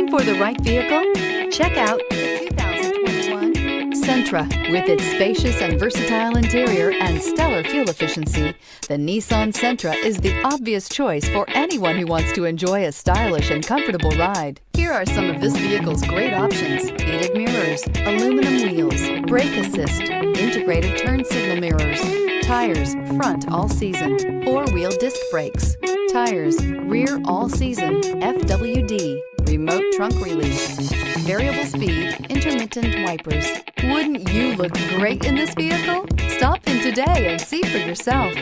Looking for the right vehicle? Check out the 2021 Sentra. With its spacious and versatile interior and stellar fuel efficiency, the Nissan Sentra is the obvious choice for anyone who wants to enjoy a stylish and comfortable ride. Here are some of this vehicle's great options: heated mirrors, aluminum wheels, brake assist, integrated turn signal mirrors, tires front all season, four-wheel disc brakes, tires rear all season, FWD, remote trunk release, variable speed, intermittent wipers. Wouldn't you look great in this vehicle? Stop in today and see for yourself.